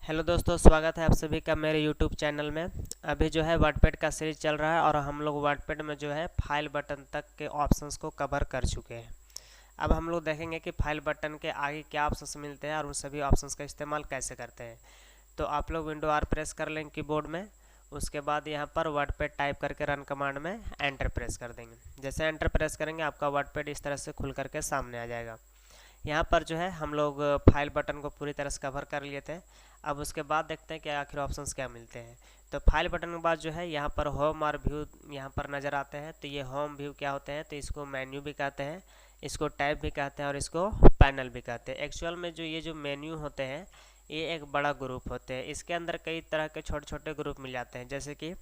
Hello दोस्तों, स्वागत है आप सभी का मेरे यूट्यूब चैनल में। अभी जो है वर्डपैड का सीरीज चल रहा है और हम लोग वर्डपैड में जो है फाइल बटन तक के ऑप्शंस को कवर कर चुके हैं। अब हम लोग देखेंगे कि फाइल बटन के आगे क्या ऑप्शंस मिलते हैं और उन सभी ऑप्शंस का इस्तेमाल कैसे करते हैं। तो आप लोग विंडो आर प्रेस कर लेंगे कीबोर्ड में। उसके बाद यहाँ पर वर्डपैड टाइप करके रन कमांड में एंटर प्रेस कर देंगे। जैसे एंटर प्रेस करेंगे आपका वर्डपैड इस तरह से खुल करके सामने आ जाएगा। यहाँ पर जो है हम लोग फाइल बटन को पूरी तरह से कवर कर लिए थे। अब उसके बाद देखते हैं कि आखिर ऑप्शंस क्या मिलते हैं। तो फाइल बटन के बाद जो है यहाँ पर होम और व्यू यहाँ पर नज़र आते हैं। तो ये होम व्यू क्या होते हैं, तो इसको मेन्यू भी कहते हैं, इसको टैब भी कहते हैं और इसको पैनल भी कहते हैं। एक्चुअल में जो ये जो मेन्यू होते हैं ये एक बड़ा ग्रुप होते हैं। इसके अंदर कई तरह के छोटे छोटे ग्रुप मिल जाते हैं। जैसे कि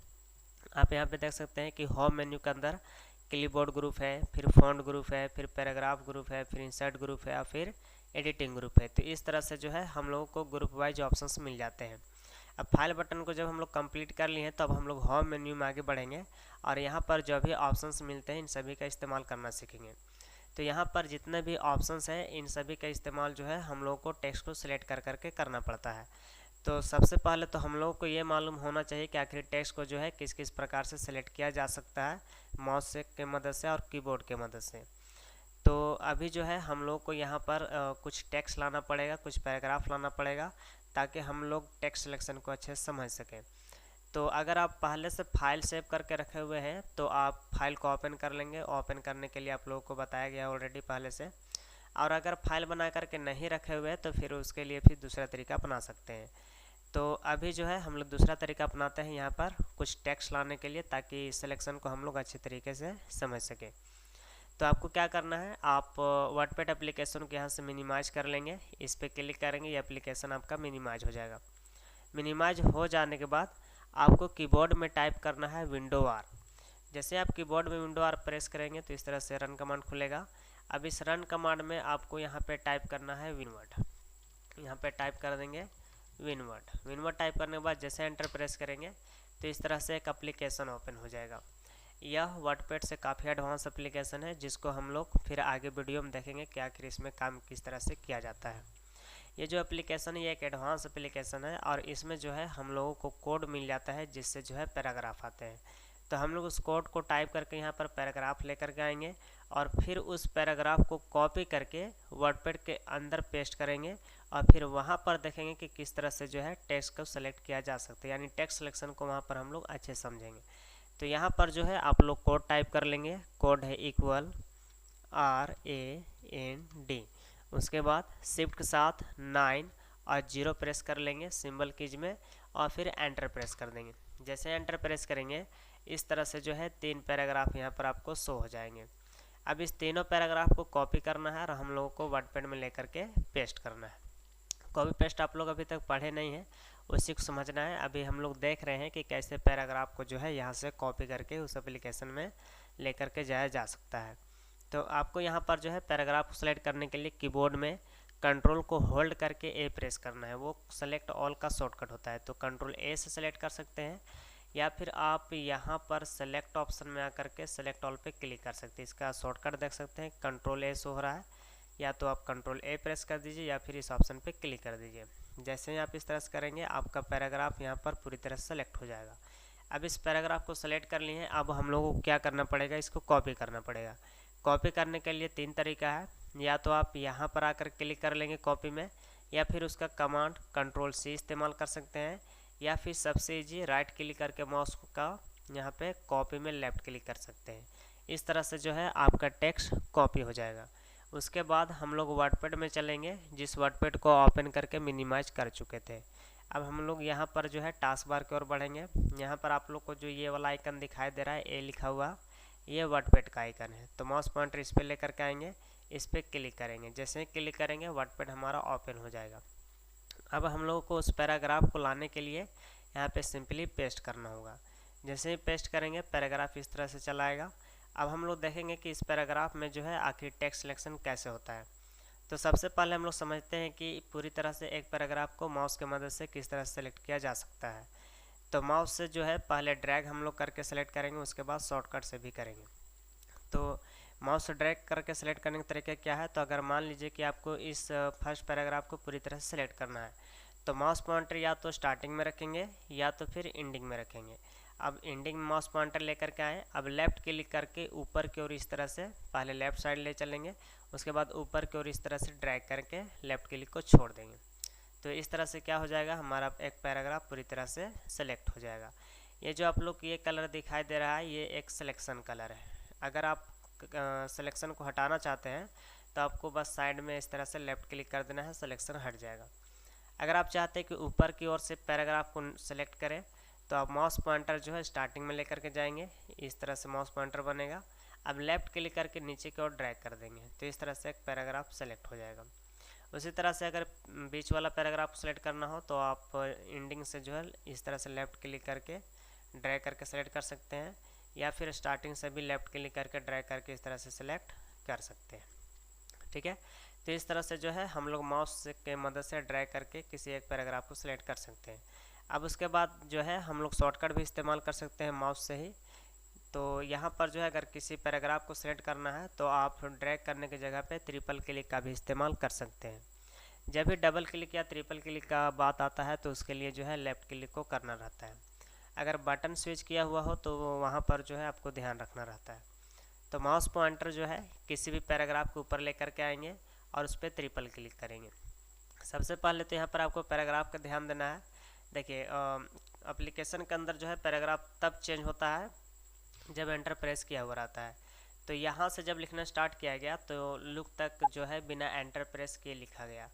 आप यहाँ पे देख सकते हैं कि होम मेन्यू के अंदर क्लिपबोर्ड ग्रुप है, फिर फॉन्ट ग्रुप है, फिर पैराग्राफ ग्रुप है, फिर इंसर्ट ग्रुप है और फिर एडिटिंग ग्रुप है। तो इस तरह से जो है हम लोगों को ग्रुप वाइज ऑप्शंस मिल जाते हैं। अब फाइल बटन को जब हम लोग कंप्लीट कर लिए हैं तो अब हम लोग होम मेन्यू में आगे बढ़ेंगे और यहाँ पर जो भी ऑप्शंस मिलते हैं इन सभी का इस्तेमाल करना सीखेंगे। तो यहाँ पर जितने भी ऑप्शंस हैं इन सभी का इस्तेमाल जो है हम लोगों को टेक्स्ट को सिलेक्ट कर करके करना पड़ता है। तो सबसे पहले तो हम लोगों को ये मालूम होना चाहिए कि आखिर टेक्स्ट को जो है किस किस प्रकार से सिलेक्ट किया जा सकता है, माउस से के मदद से और कीबोर्ड के मदद से। तो अभी जो है हम लोग को यहाँ पर कुछ टेक्स्ट लाना पड़ेगा, कुछ पैराग्राफ लाना पड़ेगा ताकि हम लोग टेक्स्ट सिलेक्शन को अच्छे से समझ सकें। तो अगर आप पहले से फाइल सेव करके रखे हुए हैं तो आप फाइल को ओपन कर लेंगे। ओपन करने के लिए आप लोगों को बताया गया ऑलरेडी पहले से। और अगर फाइल बना करके नहीं रखे हुए हैं तो फिर उसके लिए फिर दूसरा तरीका अपना सकते हैं। तो अभी जो है हम लोग दूसरा तरीका अपनाते हैं यहाँ पर कुछ टेक्स्ट लाने के लिए, ताकि सिलेक्शन को हम लोग अच्छे तरीके से समझ सकें। तो आपको क्या करना है, आप वर्डपैड एप्लीकेशन को यहाँ से मिनिमाइज कर लेंगे। इस पर क्लिक करेंगे, ये एप्लीकेशन आपका मिनिमाइज हो जाएगा। मिनिमाइज हो जाने के बाद आपको कीबोर्ड में टाइप करना है विंडो आर। जैसे आप कीबोर्ड में विंडो आर प्रेस करेंगे तो इस तरह से रन कमांड खुलेगा। अब इस रन कमांड में आपको यहाँ पे टाइप करना है विनवर्ड। यहाँ पे टाइप कर देंगे विनवर्ड। विनवर्ड टाइप करने के बाद जैसे एंटर प्रेस करेंगे तो इस तरह से एक एप्लीकेशन ओपन हो जाएगा। यह वर्डपैड से काफ़ी एडवांस एप्लीकेशन है जिसको हम लोग फिर आगे वीडियो में देखेंगे कि आखिर इसमें काम किस तरह से किया जाता है। ये जो एप्लीकेशन है ये एक एडवांस एप्लीकेशन है और इसमें जो है हम लोगों को कोड मिल जाता है जिससे जो है पैराग्राफ आते हैं। तो हम लोग उस कोड को टाइप करके यहाँ पर पैराग्राफ लेकर के आएंगे और फिर उस पैराग्राफ को कॉपी करके वर्डपैड के अंदर पेस्ट करेंगे और फिर वहाँ पर देखेंगे कि किस तरह से जो है टेक्स्ट को सेलेक्ट किया जा सकता है, यानी टेक्स्ट सिलेक्शन को वहाँ पर हम लोग अच्छे समझेंगे। तो यहाँ पर जो है आप लोग कोड टाइप कर लेंगे। कोड है इक्वल RAND। उसके बाद शिफ्ट के साथ 9 और 0 प्रेस कर लेंगे सिंबल कीज में और फिर एंटर प्रेस कर देंगे। जैसे एंटर प्रेस करेंगे इस तरह से जो है 3 पैराग्राफ यहाँ पर आपको शो हो जाएंगे। अब इस तीनों पैराग्राफ को कॉपी करना है और हम लोगों को वर्डपैड में लेकर के पेस्ट करना है। कॉपी पेस्ट आप लोग अभी तक पढ़े नहीं हैं, उसी को समझना है। अभी हम लोग देख रहे हैं कि कैसे पैराग्राफ को जो है यहाँ से कॉपी करके उस एप्लीकेशन में लेकर के जाया जा सकता है। तो आपको यहाँ पर जो है पैराग्राफ को सेलेक्ट करने के लिए कीबोर्ड में कंट्रोल को होल्ड करके ए प्रेस करना है। वो सेलेक्ट ऑल का शॉर्टकट होता है, तो कंट्रोल ए से सेलेक्ट कर सकते हैं या फिर आप यहाँ पर सेलेक्ट ऑप्शन में आकर के सेलेक्ट ऑल पे क्लिक कर सकते हैं। इसका शॉर्टकट देख सकते हैं, कंट्रोल ए शो हो रहा है, या तो आप कंट्रोल ए प्रेस कर दीजिए या फिर इस ऑप्शन पे क्लिक कर दीजिए। जैसे ही आप इस तरह से करेंगे आपका पैराग्राफ यहाँ पर पूरी तरह से सेलेक्ट हो जाएगा। अब इस पैराग्राफ को सेलेक्ट कर लिए हैं, अब हम लोगों को क्या करना पड़ेगा, इसको कॉपी करना पड़ेगा। कॉपी करने के लिए 3 तरीका है, या तो आप यहाँ पर आकर क्लिक कर लेंगे कॉपी में, या फिर उसका कमांड कंट्रोल C इस्तेमाल कर सकते हैं, या फिर सबसे ईजी राइट क्लिक करके माउस का यहाँ पे कॉपी में लेफ्ट क्लिक कर सकते हैं। इस तरह से जो है आपका टेक्स्ट कॉपी हो जाएगा। उसके बाद हम लोग वर्डपैड में चलेंगे जिस वर्डपैड को ओपन करके मिनिमाइज कर चुके थे। अब हम लोग यहाँ पर जो है टास्क बार की ओर बढ़ेंगे। यहाँ पर आप लोग को जो ये वाला आइकन दिखाई दे रहा है ए लिखा हुआ, ये वर्डपैड का आइकन है। तो माउस पॉइंटर इस पर लेकर के आएंगे, इस पर क्लिक करेंगे। जैसे ही क्लिक करेंगे वर्डपैड हमारा ओपन हो जाएगा। अब हम लोगों को उस पैराग्राफ को लाने के लिए यहाँ पे सिंपली पेस्ट करना होगा। जैसे ही पेस्ट करेंगे पैराग्राफ इस तरह से चला आएगा। अब हम लोग देखेंगे कि इस पैराग्राफ में जो है आखिर टेक्स्ट सिलेक्शन कैसे होता है। तो सबसे पहले हम लोग समझते हैं कि पूरी तरह से एक पैराग्राफ को माउस की मदद से किस तरह से सेलेक्ट किया जा सकता है। तो माउस से जो है पहले ड्रैग हम लोग करके सेलेक्ट करेंगे, उसके बाद शॉर्टकट से भी करेंगे। तो माउस से ड्रैग करके सेलेक्ट करने का तरीका क्या है, तो अगर मान लीजिए कि आपको इस फर्स्ट पैराग्राफ को पूरी तरह से सेलेक्ट करना है तो माउस पॉइंटर या तो स्टार्टिंग में रखेंगे या तो फिर एंडिंग में रखेंगे। अब एंडिंग में माउस पॉइंटर लेकर के आए, अब लेफ़्ट क्लिक करके ऊपर की ओर इस तरह से पहले लेफ़्ट साइड ले चलेंगे, उसके बाद ऊपर की ओर इस तरह से ड्रैग करके लेफ़्ट क्लिक को छोड़ देंगे। तो इस तरह से क्या हो जाएगा, हमारा एक पैराग्राफ पूरी तरह से सेलेक्ट हो जाएगा। ये जो आप लोग ये कलर दिखाई दे रहा है, ये एक सिलेक्शन कलर है। अगर आप सिलेक्शन को हटाना चाहते हैं तो आपको बस साइड में इस तरह से लेफ़्ट क्लिक कर देना है, सिलेक्शन हट जाएगा। अगर आप चाहते हैं कि ऊपर की ओर से पैराग्राफ को सेलेक्ट करें तो आप माउस पॉइंटर जो है स्टार्टिंग में लेकर के जाएंगे, इस तरह से माउस पॉइंटर बनेगा। अब लेफ़्ट क्लिक करके नीचे की ओर ड्रैग कर देंगे, तो इस तरह से एक पैराग्राफ सेलेक्ट हो जाएगा। उसी तरह से अगर बीच वाला पैराग्राफ सेलेक्ट करना हो तो आप एंडिंग से जो है इस तरह से लेफ़्ट क्लिक करके ड्रैग करके सेलेक्ट कर सकते हैं, या फिर स्टार्टिंग से भी लेफ़्ट क्लिक करके ड्रैग करके इस तरह से सेलेक्ट कर सकते हैं। ठीक है, तो इस तरह से जो है हम लोग माउस के मदद से ड्रैग करके किसी एक पैराग्राफ को सिलेक्ट कर सकते हैं। अब उसके बाद जो है हम लोग शॉर्टकट भी इस्तेमाल कर सकते हैं माउस से ही। तो यहाँ पर जो है अगर किसी पैराग्राफ को सिलेक्ट करना है तो आप ड्रैग करने की जगह पे ट्रिपल क्लिक का भी इस्तेमाल कर सकते हैं। जब भी डबल क्लिक या ट्रिपल क्लिक का बात आता है तो उसके लिए जो है लेफ़्ट क्लिक को करना रहता है। अगर बटन स्विच किया हुआ हो तो वहाँ पर जो है आपको ध्यान रखना रहता है। तो माउस पॉइंटर जो है किसी भी पैराग्राफ के ऊपर लेकर के आएंगे और उस पर ट्रिपल क्लिक करेंगे। सबसे पहले तो यहाँ पर आपको पैराग्राफ का ध्यान देना है। देखिए एप्लीकेशन के अंदर जो है पैराग्राफ तब चेंज होता है जब एंटर प्रेस किया हुआ रहता है। तो यहाँ से जब लिखना स्टार्ट किया गया तो लुक तक जो है बिना एंटर प्रेस किए लिखा गया,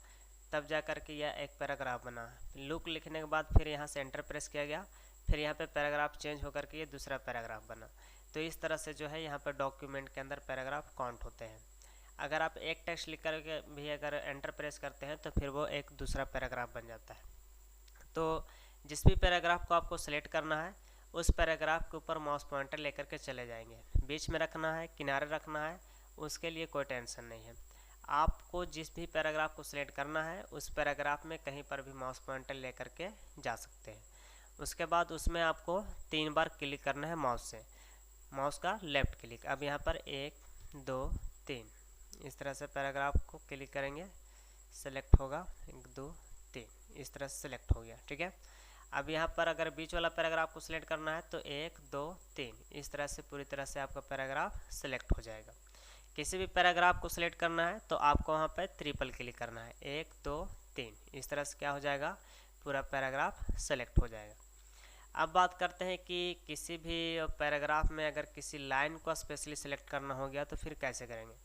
तब जा कर के यह एक पैराग्राफ बना। लुक लिखने के बाद फिर यहाँ से एंटर प्रेस किया गया, फिर यहाँ पे पैराग्राफ चेंज होकर के ये दूसरा पैराग्राफ बना। तो इस तरह से जो है यहाँ पर डॉक्यूमेंट के अंदर पैराग्राफ काउंट होते हैं। अगर आप एक टेक्स्ट लिख करके भी अगर एंटर प्रेस करते हैं तो फिर वो एक दूसरा पैराग्राफ बन जाता है। तो जिस भी पैराग्राफ को आपको सेलेक्ट करना है उस पैराग्राफ के ऊपर माउस पॉइंटर लेकर के चले जाएंगे। बीच में रखना है, किनारे रखना है, उसके लिए कोई टेंशन नहीं है। आपको जिस भी पैराग्राफ को सिलेक्ट करना है उस पैराग्राफ में कहीं पर भी माउस पॉइंटर लेकर के जा सकते हैं। उसके बाद उसमें आपको 3 बार क्लिक करना है माउस से, माउस का लेफ़्ट क्लिक। अब यहाँ पर 1 2 3 इस तरह से पैराग्राफ को क्लिक करेंगे, सेलेक्ट होगा 1 2 3 इस तरह से सेलेक्ट हो गया। ठीक है, अब यहाँ पर अगर बीच वाला पैराग्राफ को सिलेक्ट करना है तो 1 2 3 इस तरह से पूरी तरह से आपका पैराग्राफ सेलेक्ट हो जाएगा। किसी भी पैराग्राफ को सिलेक्ट करना है तो आपको वहाँ पर ट्रिपल क्लिक करना है, 1 2 3 इस तरह से क्या हो जाएगा, पूरा पैराग्राफ सेलेक्ट हो जाएगा। अब बात करते हैं कि किसी भी पैराग्राफ में अगर किसी लाइन को स्पेशली सेलेक्ट करना हो गया तो फिर कैसे करेंगे।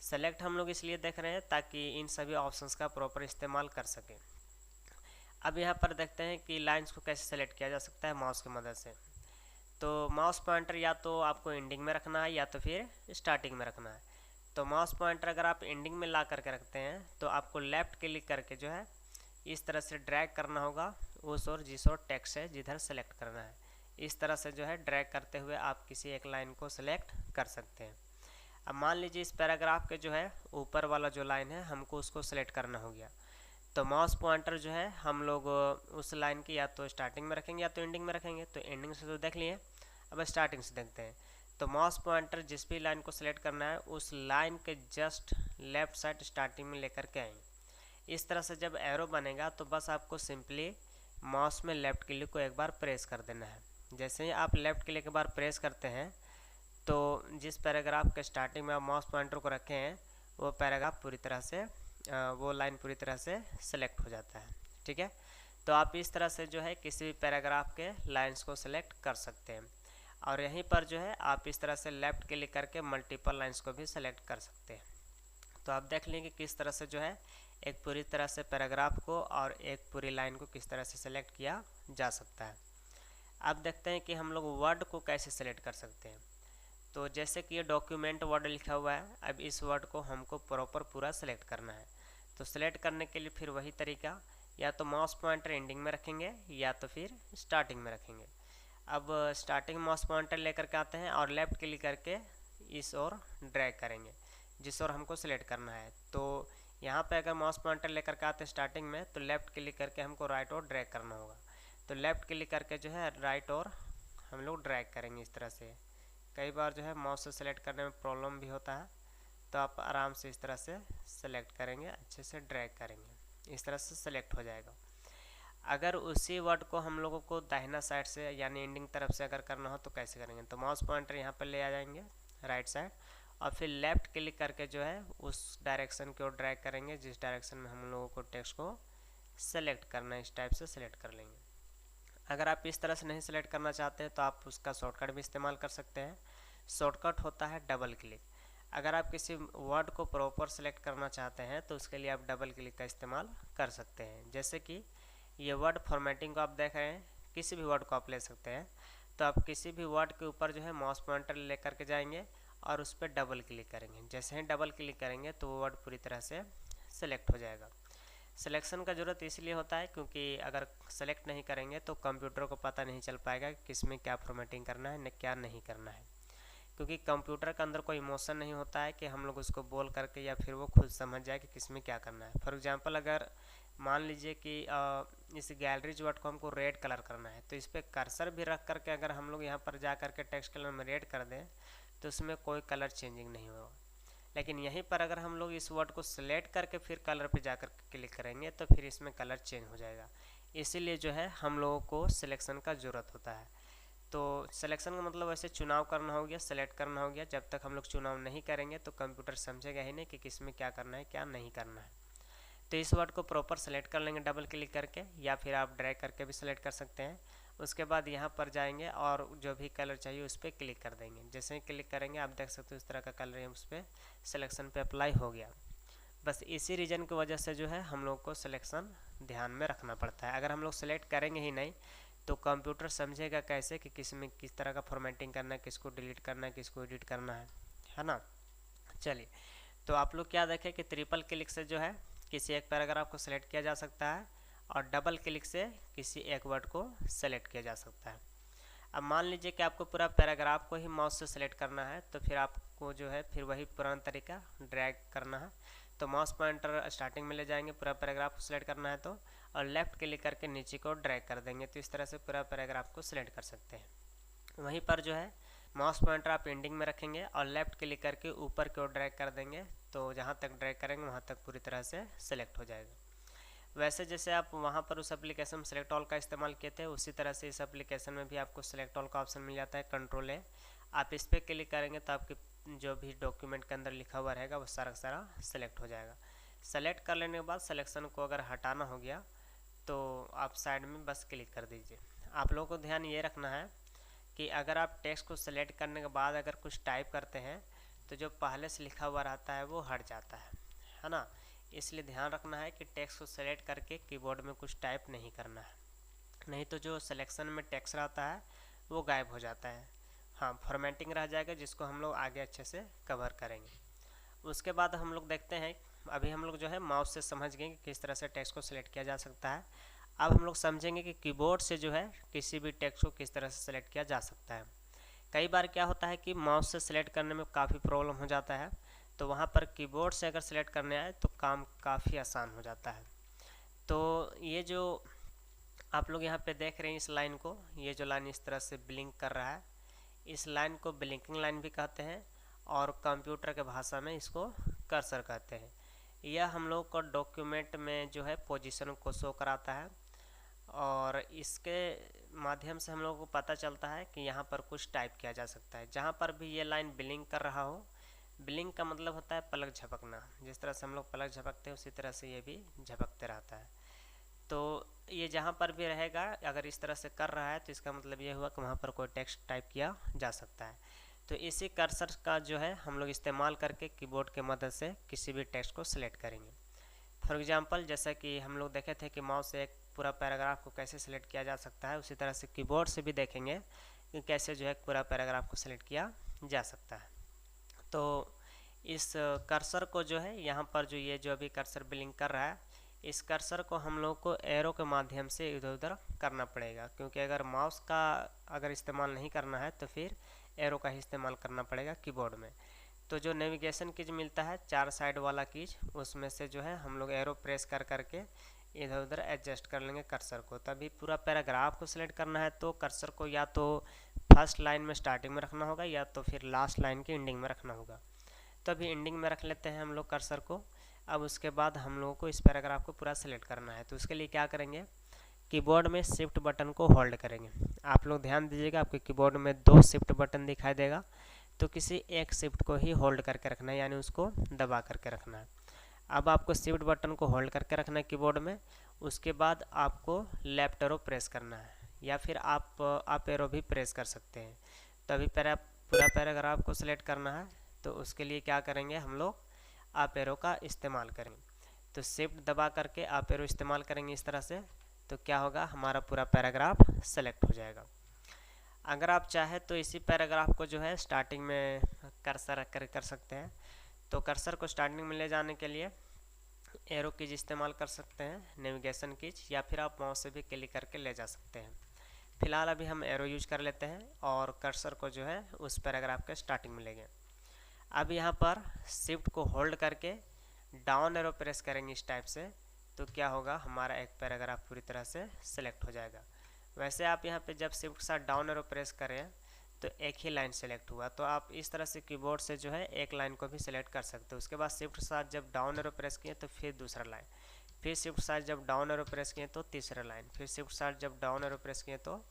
सेलेक्ट हम लोग इसलिए देख रहे हैं ताकि इन सभी ऑप्शंस का प्रॉपर इस्तेमाल कर सकें। अब यहाँ पर देखते हैं कि लाइंस को कैसे सेलेक्ट किया जा सकता है माउस की मदद से। तो माउस पॉइंटर या तो आपको एंडिंग में रखना है या तो फिर स्टार्टिंग में रखना है। तो माउस पॉइंटर अगर आप एंडिंग में ला करके रखते हैं तो आपको लेफ़्ट क्लिक करके जो है इस तरह से ड्रैग करना होगा उस और जिस और टेक्स्ट है जिधर सेलेक्ट करना है। इस तरह से जो है ड्रैग करते हुए आप किसी एक लाइन को सेलेक्ट कर सकते हैं। अब मान लीजिए इस पैराग्राफ के जो है ऊपर वाला जो लाइन है हमको उसको सेलेक्ट करना हो गया, तो माउस पॉइंटर जो है हम लोग उस लाइन की या तो स्टार्टिंग में रखेंगे या तो एंडिंग में रखेंगे। तो एंडिंग से तो देख लिए, अब स्टार्टिंग से देखते हैं। तो माउस पॉइंटर जिस भी लाइन को सेलेक्ट करना है उस लाइन के जस्ट लेफ़्ट साइड स्टार्टिंग में लेकर के आएंगे। इस तरह से जब एरो बनेगा तो बस आपको सिंपली माउस में लेफ़्ट क्लिक को एक बार प्रेस कर देना है। जैसे ही आप लेफ़्ट क्लिक एक बार प्रेस करते हैं तो जिस पैराग्राफ के स्टार्टिंग में आप माउस पॉइंटर को रखे हैं वो पैराग्राफ पूरी तरह से वो लाइन पूरी तरह से सेलेक्ट हो जाता है। ठीक है, तो आप इस तरह से जो है किसी भी पैराग्राफ के लाइंस को सेलेक्ट कर सकते हैं। और यहीं पर जो है आप इस तरह से लेफ़्ट क्लिक करके मल्टीपल लाइंस को भी सेलेक्ट कर सकते हैं। तो आप देख लेंगे किस तरह से जो है एक पूरी तरह से पैराग्राफ को और एक पूरी लाइन को किस तरह से सेलेक्ट किया जा सकता है। अब देखते हैं कि हम लोग वर्ड को कैसे सेलेक्ट कर सकते हैं। तो जैसे कि ये डॉक्यूमेंट वर्ड लिखा हुआ है, अब इस वर्ड को हमको प्रॉपर पूरा सेलेक्ट करना है। तो सेलेक्ट करने के लिए फिर वही तरीका, या तो माउस पॉइंटर एंडिंग में रखेंगे या तो फिर स्टार्टिंग में रखेंगे। अब स्टार्टिंग माउस पॉइंटर लेकर के आते हैं और लेफ़्ट क्लिक करके इस ओर ड्रैग करेंगे जिस ओर हमको सेलेक्ट करना है। तो यहाँ पे अगर माउस पॉइंटर लेकर के आते हैं स्टार्टिंग में तो लेफ़्ट क्लिक करके हमको राइट ओर ड्रैग करना होगा। तो लेफ़्ट क्लिक करके जो है राइट ओर हम लोग ड्रैग करेंगे इस तरह से। कई बार जो है माउस से सेलेक्ट करने में प्रॉब्लम भी होता है, तो आप आराम से इस तरह से सेलेक्ट करेंगे, अच्छे से ड्रैग करेंगे, इस तरह से सेलेक्ट हो जाएगा। अगर उसी वर्ड को हम लोगों को दाहिना साइड से यानी एंडिंग तरफ से अगर करना हो तो कैसे करेंगे, तो माउस पॉइंटर यहाँ पर ले आ जाएंगे राइट साइड और फिर लेफ़्ट क्लिक करके जो है उस डायरेक्शन की ओर ड्रैग करेंगे जिस डायरेक्शन में हम लोगों को टेक्स्ट को सेलेक्ट करना है, इस टाइप से सेलेक्ट कर लेंगे। अगर आप इस तरह से नहीं सेलेक्ट करना चाहते हैं तो आप उसका शॉर्टकट भी इस्तेमाल कर सकते हैं। शॉर्टकट होता है डबल क्लिक। अगर आप किसी वर्ड को प्रॉपर सेलेक्ट करना चाहते हैं तो उसके लिए आप डबल क्लिक का इस्तेमाल कर सकते हैं। जैसे कि ये वर्ड फॉर्मेटिंग को आप देख रहे हैं, किसी भी वर्ड को आप ले सकते हैं, तो आप किसी भी वर्ड के ऊपर जो है माउस पॉइंटर ले करके जाएंगे और उस पर डबल क्लिक करेंगे। जैसे ही डबल क्लिक करेंगे तो वो वर्ड पूरी तरह से सेलेक्ट हो जाएगा। सिलेक्शन का ज़रूरत इसलिए होता है क्योंकि अगर सेलेक्ट नहीं करेंगे तो कंप्यूटर को पता नहीं चल पाएगा कि किस में क्या फॉर्मेटिंग करना है क्या नहीं करना है, क्योंकि कंप्यूटर के अंदर कोई इमोशन नहीं होता है कि हम लोग उसको बोल करके या फिर वो खुद समझ जाए कि किस में क्या करना है। फॉर एग्जांपल अगर मान लीजिए कि इस गैलरी वर्ड को हमको रेड कलर करना है तो इस पर कर्सर भी रख करके अगर हम लोग यहाँ पर जा करके टेक्स्ट कलर में रेड कर दें तो उसमें कोई कलर चेंजिंग नहीं होगा। लेकिन यहीं पर अगर हम लोग इस वर्ड को सिलेक्ट करके फिर कलर पे जाकर क्लिक करेंगे तो फिर इसमें कलर चेंज हो जाएगा। इसीलिए जो है हम लोगों को सिलेक्शन का ज़रूरत होता है। तो सिलेक्शन का मतलब ऐसे चुनाव करना हो गया, सेलेक्ट करना हो गया। जब तक हम लोग चुनाव नहीं करेंगे तो कंप्यूटर समझेगा ही नहीं कि किस में क्या करना है क्या नहीं करना है। तो इस वर्ड को प्रॉपर सेलेक्ट कर लेंगे डबल क्लिक करके, या फिर आप ड्रैग करके भी सेलेक्ट कर सकते हैं। उसके बाद यहाँ पर जाएंगे और जो भी कलर चाहिए उस पर क्लिक कर देंगे। जैसे ही क्लिक करेंगे आप देख सकते हो इस तरह का कलर है उस पर सिलेक्शन पे अप्लाई हो गया। बस इसी रीजन की वजह से जो है हम लोग को सिलेक्शन ध्यान में रखना पड़ता है। अगर हम लोग सेलेक्ट करेंगे ही नहीं तो कंप्यूटर समझेगा कैसे कि किस में किस तरह का फॉर्मेटिंग करना है, किसको डिलीट करना है, किसको एडिट करना है ना। चलिए, तो आप लोग क्या देखें कि ट्रिपल क्लिक से जो है किसी एक पैराग्राफ को सिलेक्ट किया जा सकता है और डबल क्लिक से किसी एक वर्ड को सेलेक्ट किया जा सकता है। अब मान लीजिए कि आपको पूरा पैराग्राफ को ही माउस से सेलेक्ट करना है तो फिर आपको जो है फिर वही पुराना तरीका ड्रैग करना है। तो माउस पॉइंटर स्टार्टिंग में ले जाएंगे, पूरा पैराग्राफ को सिलेक्ट करना है तो, और लेफ़्ट क्लिक करके नीचे को ड्रैग कर देंगे तो इस तरह से पूरा पैराग्राफ को सिलेक्ट कर सकते हैं। वहीं पर जो है माउस पॉइंटर आप एंडिंग में रखेंगे और लेफ़्ट क्लिक करके ऊपर की ओर ड्रैग कर देंगे तो जहाँ तक ड्रैग करेंगे वहाँ तक पूरी तरह से सिलेक्ट हो जाएगा। वैसे जैसे आप वहाँ पर उस एप्लीकेशन में सेलेक्ट ऑल का इस्तेमाल किए थे उसी तरह से इस एप्लीकेशन में भी आपको सेलेक्ट ऑल का ऑप्शन मिल जाता है, कंट्रोल है। आप इस पर क्लिक करेंगे तो आपके जो भी डॉक्यूमेंट के अंदर लिखा हुआ रहेगा वो सारा सारा सेलेक्ट हो जाएगा। सेलेक्ट कर लेने के बाद सिलेक्शन को अगर हटाना हो गया तो आप साइड में बस क्लिक कर दीजिए। आप लोगों को ध्यान ये रखना है कि अगर आप टेक्स्ट को सेलेक्ट करने के बाद अगर कुछ टाइप करते हैं तो जो पहले से लिखा हुआ रहता है वो हट जाता है ना। इसलिए ध्यान रखना है कि टेक्स्ट को सेलेक्ट करके कीबोर्ड में कुछ टाइप नहीं करना है, नहीं तो जो सिलेक्शन में टेक्स्ट रहता है वो गायब हो जाता है। हाँ, फॉर्मेटिंग रह जाएगा जिसको हम लोग आगे अच्छे से कवर करेंगे। उसके बाद हम लोग देखते हैं, अभी हम लोग जो है माउस से समझ गए कि किस तरह से टेक्स्ट को सिलेक्ट किया जा सकता है। अब हम लोग समझेंगे कि कीबोर्ड से जो है किसी भी टेक्स्ट को किस तरह से सिलेक्ट किया जा सकता है। कई बार क्या होता है कि माउस से सिलेक्ट करने में काफ़ी प्रॉब्लम हो जाता है, तो वहाँ पर कीबोर्ड से अगर सिलेक्ट करने आए तो काम काफ़ी आसान हो जाता है। तो ये जो आप लोग यहाँ पे देख रहे हैं इस लाइन को, ये जो लाइन इस तरह से ब्लिंक कर रहा है, इस लाइन को ब्लिंकिंग लाइन भी कहते हैं और कंप्यूटर के भाषा में इसको कर्सर कहते हैं। यह हम लोग को डॉक्यूमेंट में जो है पोजीशन को शो कराता है और इसके माध्यम से हम लोगों को पता चलता है कि यहाँ पर कुछ टाइप किया जा सकता है। जहाँ पर भी ये लाइन ब्लिंक कर रहा हो, ब्लिंक का मतलब होता है पलक झपकना, जिस तरह से हम लोग पलक झपकते हैं उसी तरह से ये भी झपकते रहता है। तो ये जहाँ पर भी रहेगा अगर इस तरह से कर रहा है तो इसका मतलब ये हुआ कि वहाँ पर कोई टेक्स्ट टाइप किया जा सकता है। तो इसी कर्सर का जो है हम लोग इस्तेमाल करके कीबोर्ड के मदद से किसी भी टेक्स्ट को सिलेक्ट करेंगे। फॉर एग्जांपल जैसा कि हम लोग देखे थे कि माउस से एक पूरा पैराग्राफ को कैसे सिलेक्ट किया जा सकता है, उसी तरह से कीबोर्ड से भी देखेंगे कि कैसे जो है पूरा पैराग्राफ को सिलेक्ट किया जा सकता है। तो इस कर्सर को जो है यहाँ पर जो ये जो अभी कर्सर ब्लिंक कर रहा है, इस कर्सर को हम लोग को एरो के माध्यम से इधर उधर करना पड़ेगा, क्योंकि अगर माउस का अगर इस्तेमाल नहीं करना है तो फिर एरो का ही इस्तेमाल करना पड़ेगा कीबोर्ड में। तो जो नेविगेशन कीज मिलता है 4 साइड वाला कीज, उसमें से जो है हम लोग एरो प्रेस कर करके इधर उधर एडजस्ट कर लेंगे कर्सर को। तभी पूरा पैराग्राफ को सिलेक्ट करना है तो कर्सर को या तो फर्स्ट लाइन में स्टार्टिंग में रखना होगा या तो फिर लास्ट लाइन की एंडिंग में रखना होगा। तो अभी एंडिंग में रख लेते हैं हम लोग कर्सर को। अब उसके बाद हम लोगों को इस पैराग्राफ को पूरा सेलेक्ट करना है, तो उसके लिए क्या करेंगे कीबोर्ड में शिफ्ट बटन को होल्ड करेंगे। आप लोग ध्यान दीजिएगा, आपके कीबोर्ड में 2 शिफ्ट बटन दिखाई देगा, तो किसी एक शिफ्ट को ही होल्ड करके रखना है, यानी उसको दबा करके रखना है। अब आपको शिफ्ट बटन को होल्ड करके रखना है कीबोर्ड में। उसके बाद आपको लेफ्ट एरो प्रेस करना है, या फिर आप अप एरो भी प्रेस कर सकते हैं। तो अभी पूरा पैराग्राफ को सिलेक्ट करना है, तो उसके लिए क्या करेंगे, हम लोग अप एरो का इस्तेमाल करेंगे। तो शिफ्ट दबा करके अप एरो इस्तेमाल करेंगे इस तरह से, तो क्या होगा, हमारा पूरा पैराग्राफ सेलेक्ट हो जाएगा। अगर आप चाहे तो इसी पैराग्राफ को जो है स्टार्टिंग में कर्सर रख कर कर सकते हैं। तो कर्सर को स्टार्टिंग में ले जाने के लिए एरो कीज इस्तेमाल कर सकते हैं, नेविगेशन कीज, या फिर आप माउस से भी क्लिक करके ले जा सकते हैं। फिलहाल अभी हम एरो यूज कर लेते हैं और कर्सर को जो है उस पैराग्राफ के स्टार्टिंग में ले गए। अब यहाँ पर शिफ्ट को होल्ड करके डाउन एरो प्रेस करेंगे इस टाइप से, तो क्या होगा, हमारा एक पैराग्राफ पूरी तरह से सिलेक्ट हो जाएगा। वैसे आप यहाँ पे जब शिफ्ट के साथ डाउन एरो प्रेस करें तो एक ही लाइन सेलेक्ट हुआ, तो आप इस तरह से कीबोर्ड से जो है एक लाइन को भी सिलेक्ट कर सकते हो। उसके बाद शिफ्ट के साथ जब डाउन एरो प्रेस किए तो फिर दूसरा लाइन, फिर शिफ्ट के साथ जब डाउन एरो प्रेस किए तो तीसरा लाइन, फिर शिफ्ट के साथ जब डाउन एरो प्रेस किए तो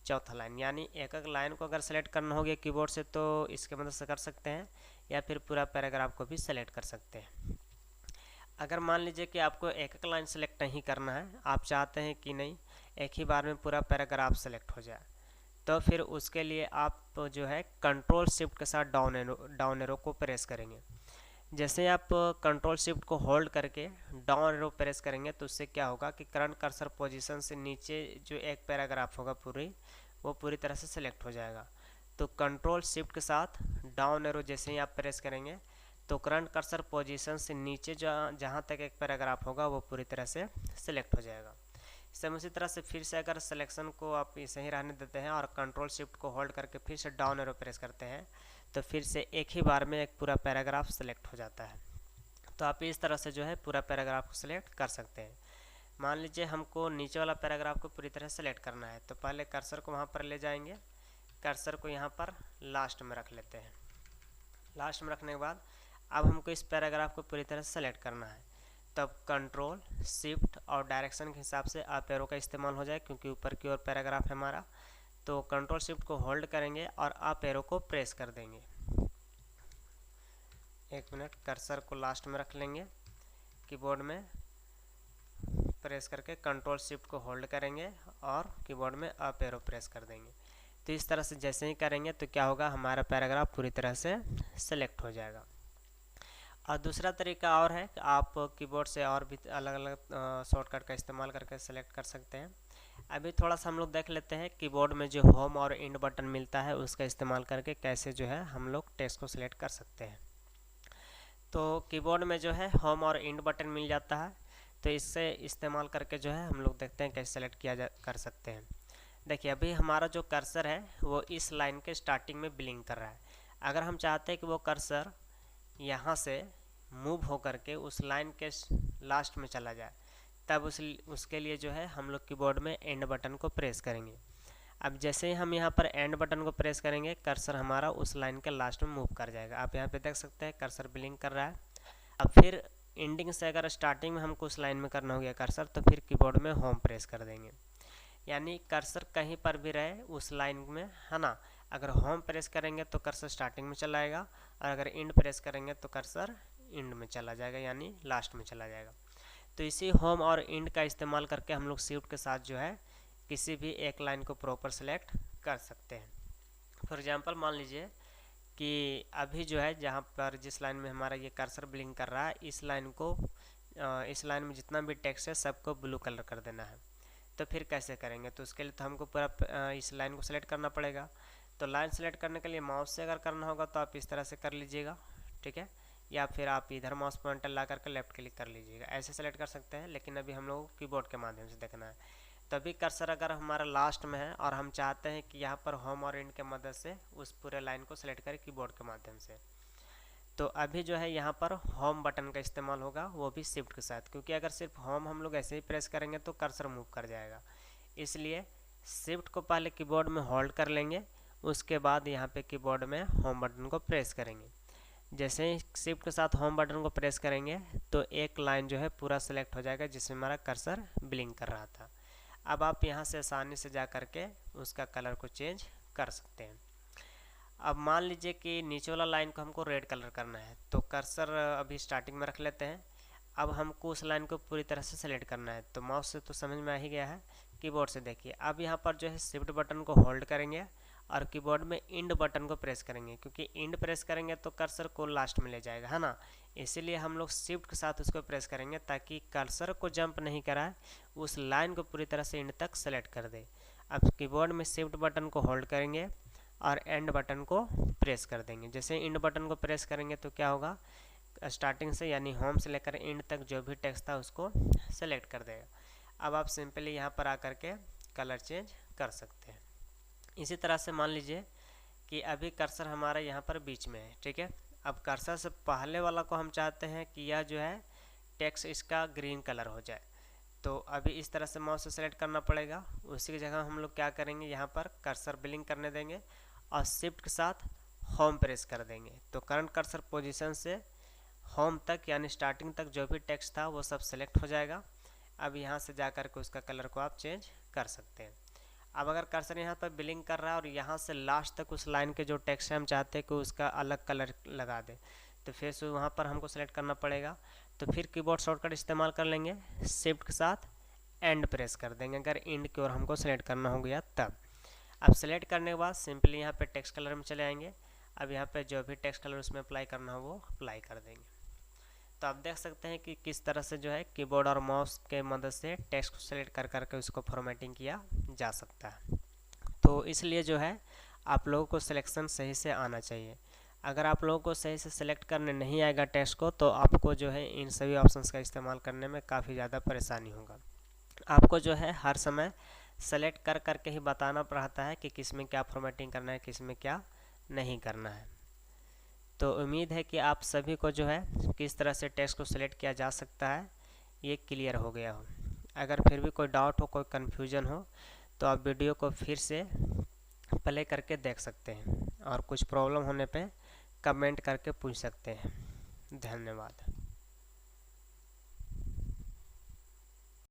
चौथा लाइन। यानी एक एक लाइन को अगर सेलेक्ट करना हो गया कीबोर्ड से तो इसके मदद से कर सकते हैं, या फिर पूरा पैराग्राफ को भी सेलेक्ट कर सकते हैं। अगर मान लीजिए कि आपको एक एक लाइन सेलेक्ट नहीं करना है, आप चाहते हैं कि नहीं एक ही बार में पूरा पैराग्राफ सेलेक्ट हो जाए, तो फिर उसके लिए आप जो है कंट्रोल शिफ्ट के साथ डाउन एरो को प्रेस करेंगे। जैसे आप कंट्रोल शिफ्ट को होल्ड करके डाउन एरो प्रेस करेंगे तो उससे क्या होगा कि करंट कर्सर पोजीशन से नीचे जो एक पैराग्राफ होगा वो पूरी तरह से सिलेक्ट हो जाएगा। तो कंट्रोल शिफ्ट के साथ डाउन एरो जैसे ही आप प्रेस करेंगे तो करंट कर्सर पोजीशन से नीचे जहाँ तक एक पैराग्राफ होगा वो पूरी तरह से सिलेक्ट हो जाएगा। सेम उसी तरह से फिर से अगर सिलेक्शन को आप इसे ही रहने देते हैं और कंट्रोल शिफ्ट को होल्ड करके फिर से डाउन एरो प्रेस करते हैं तो फिर से एक ही बार में एक पूरा पैराग्राफ सेलेक्ट हो जाता है। तो आप इस तरह से जो है पूरा पैराग्राफ को सिलेक्ट कर सकते हैं। मान लीजिए हमको नीचे वाला पैराग्राफ को पूरी तरह सेलेक्ट करना है, तो पहले कर्सर को वहाँ पर ले जाएंगे, कर्सर को यहाँ पर लास्ट में रख लेते हैं। लास्ट में रखने के बाद अब हमको इस पैराग्राफ को पूरी तरह से सेलेक्ट करना है, तब कंट्रोल शिफ्ट और डायरेक्शन के हिसाब से अप एरो का इस्तेमाल हो जाए, क्योंकि ऊपर की ओर पैराग्राफ है हमारा। तो कंट्रोल शिफ्ट को होल्ड करेंगे और अप एरो को प्रेस कर देंगे। एक मिनट, कर्सर को लास्ट में रख लेंगे, कीबोर्ड में प्रेस करके कंट्रोल शिफ्ट को होल्ड करेंगे और कीबोर्ड में अप एरो प्रेस कर देंगे। तो इस तरह से जैसे ही करेंगे तो क्या होगा, हमारा पैराग्राफ पूरी तरह से सिलेक्ट हो जाएगा। और दूसरा तरीका और है कि आप कीबोर्ड से और भी अलग अलग शॉर्टकट का इस्तेमाल करके सेलेक्ट कर सकते हैं। अभी थोड़ा सा हम लोग देख लेते हैं कीबोर्ड में जो होम और इंड बटन मिलता है उसका इस्तेमाल करके कैसे जो है हम लोग टेक्स्ट को सिलेक्ट कर सकते हैं। तो कीबोर्ड में जो है होम और इंड बटन मिल जाता है, तो इससे इस्तेमाल करके जो है हम लोग देखते हैं कैसे सेलेक्ट कर सकते हैं। देखिए अभी हमारा जो कर्सर है वो इस लाइन के स्टार्टिंग में ब्लिंक कर रहा है। अगर हम चाहते हैं कि वो कर्सर यहाँ से मूव हो करके उस लाइन के लास्ट में चला जाए, तब उसके लिए जो है हम लोग कीबोर्ड में एंड बटन को प्रेस करेंगे। अब जैसे ही हम यहाँ पर एंड बटन को प्रेस करेंगे कर्सर हमारा उस लाइन के लास्ट में मूव कर जाएगा। आप यहाँ पे देख सकते हैं कर्सर ब्लिंक कर रहा है। अब फिर एंडिंग से अगर स्टार्टिंग में हमको उस लाइन में करना हो गया कर्सर, तो फिर कीबोर्ड में होम प्रेस कर देंगे। यानी कर्सर कहीं पर भी रहे उस लाइन में, है ना। अगर होम प्रेस करेंगे तो कर्सर स्टार्टिंग में चला जाएगा, और अगर इंड प्रेस करेंगे तो कर्सर इंड में चला जाएगा, यानी लास्ट में चला जाएगा। तो इसी होम और इंड का इस्तेमाल करके हम लोग शिफ्ट के साथ जो है किसी भी एक लाइन को प्रॉपर सेलेक्ट कर सकते हैं। फॉर एग्जांपल मान लीजिए कि अभी जो है जहाँ पर जिस लाइन में हमारा ये कर्सर ब्लिंक कर रहा है, इस लाइन में जितना भी टेक्स्ट है सबको ब्लू कलर कर देना है। तो फिर कैसे करेंगे, तो उसके लिए तो हमको पूरा इस लाइन को सेलेक्ट करना पड़ेगा। तो लाइन सेलेक्ट करने के लिए माउस से अगर करना होगा तो आप इस तरह से कर लीजिएगा, ठीक है, या फिर आप इधर माउस पॉइंटर ला करके लेफ्ट क्लिक कर लीजिएगा, ऐसे सेलेक्ट कर सकते हैं। लेकिन अभी हम लोग कीबोर्ड के माध्यम से देखना है। तभी कर्सर अगर हमारा लास्ट में है और हम चाहते हैं कि यहाँ पर होम और इंड के मदद से उस पूरे लाइन को सेलेक्ट करें कीबोर्ड के माध्यम से, तो अभी जो है यहाँ पर होम बटन का इस्तेमाल होगा, वो भी शिफ्ट के साथ, क्योंकि अगर सिर्फ होम हम लोग ऐसे ही प्रेस करेंगे तो कर्सर मूव कर जाएगा। इसलिए शिफ्ट को पहले कीबोर्ड में होल्ड कर लेंगे, उसके बाद यहाँ पे कीबोर्ड में होम बटन को प्रेस करेंगे। जैसे ही शिफ्ट के साथ होम बटन को प्रेस करेंगे तो एक लाइन जो है पूरा सेलेक्ट हो जाएगा जिसमें हमारा कर्सर ब्लिंक कर रहा था। अब आप यहाँ से आसानी से जा कर के उसका कलर को चेंज कर सकते हैं। अब मान लीजिए कि नीचे वाला लाइन को हमको रेड कलर करना है, तो कर्सर अभी स्टार्टिंग में रख लेते हैं। अब हमको उस लाइन को पूरी तरह से सेलेक्ट करना है, तो माउस से तो समझ में आ ही गया है, कीबोर्ड से देखिए। अब यहाँ पर जो है शिफ्ट बटन को होल्ड करेंगे और कीबोर्ड में इंड बटन को प्रेस करेंगे, क्योंकि इंड प्रेस करेंगे तो कर्सर को लास्ट में ले जाएगा, है ना। इसीलिए हम लोग शिफ्ट के साथ उसको प्रेस करेंगे ताकि कर्सर को जंप नहीं कराए, उस लाइन को पूरी तरह से इंड तक सेलेक्ट कर दे। अब कीबोर्ड में शिफ्ट बटन को होल्ड करेंगे और एंड बटन को प्रेस कर देंगे। जैसे इंड बटन को प्रेस करेंगे तो क्या होगा, स्टार्टिंग से यानी होम से लेकर एंड तक जो भी टेक्स्ट था उसको सेलेक्ट कर देगा। अब आप सिंपली यहाँ पर आकर के कलर चेंज कर सकते हैं। इसी तरह से मान लीजिए कि अभी कर्सर हमारा यहाँ पर बीच में है, ठीक है। अब कर्सर से पहले वाला को हम चाहते हैं कि यह जो है टेक्स्ट इसका ग्रीन कलर हो जाए, तो अभी इस तरह से माउस से सेलेक्ट करना पड़ेगा। उसी की जगह हम लोग क्या करेंगे, यहाँ पर कर्सर ब्लिंक करने देंगे और शिफ्ट के साथ होम प्रेस कर देंगे, तो करंट कर्सर पोजीशन से होम तक यानी स्टार्टिंग तक जो भी टेक्स्ट था वो सब सेलेक्ट हो जाएगा। अब यहाँ से जा कर के उसका कलर को आप चेंज कर सकते हैं। अब अगर कर्सर यहाँ पर ब्लिंक कर रहा है और यहाँ से लास्ट तक उस लाइन के जो टेक्स्ट है हम चाहते हैं कि उसका अलग कलर लगा दे, तो फिर से वहाँ पर हमको सेलेक्ट करना पड़ेगा। तो फिर कीबोर्ड शॉर्टकट इस्तेमाल कर लेंगे, शिफ्ट के साथ एंड प्रेस कर देंगे अगर एंड की ओर हमको सेलेक्ट करना हो गया तब। अब सेलेक्ट करने के बाद सिंपली यहाँ पे टेक्स्ट कलर में चले आएंगे। अब यहाँ पे जो भी टेक्स्ट कलर उसमें अप्लाई करना हो वो अप्लाई कर देंगे। तो आप देख सकते हैं कि किस तरह से जो है कीबोर्ड और माउस के मदद से टेक्स्ट को सेलेक्ट कर करके उसको फॉर्मेटिंग किया जा सकता है। तो इसलिए जो है आप लोगों को सिलेक्शन सही से आना चाहिए। अगर आप लोगों को सही से सेलेक्ट करने नहीं आएगा टेक्स्ट को, तो आपको जो है इन सभी ऑप्शंस का इस्तेमाल करने में काफ़ी ज़्यादा परेशानी होगा। आपको जो है हर समय सेलेक्ट कर करके ही बताना पड़ता है कि किस में क्या फॉर्मेटिंग करना है, किस में क्या नहीं करना है। तो उम्मीद है कि आप सभी को जो है किस तरह से टेक्स्ट को सिलेक्ट किया जा सकता है ये क्लियर हो गया हो। अगर फिर भी कोई डाउट हो, कोई कन्फ्यूजन हो, तो आप वीडियो को फिर से प्ले करके देख सकते हैं और कुछ प्रॉब्लम होने पे कमेंट करके पूछ सकते हैं। धन्यवाद।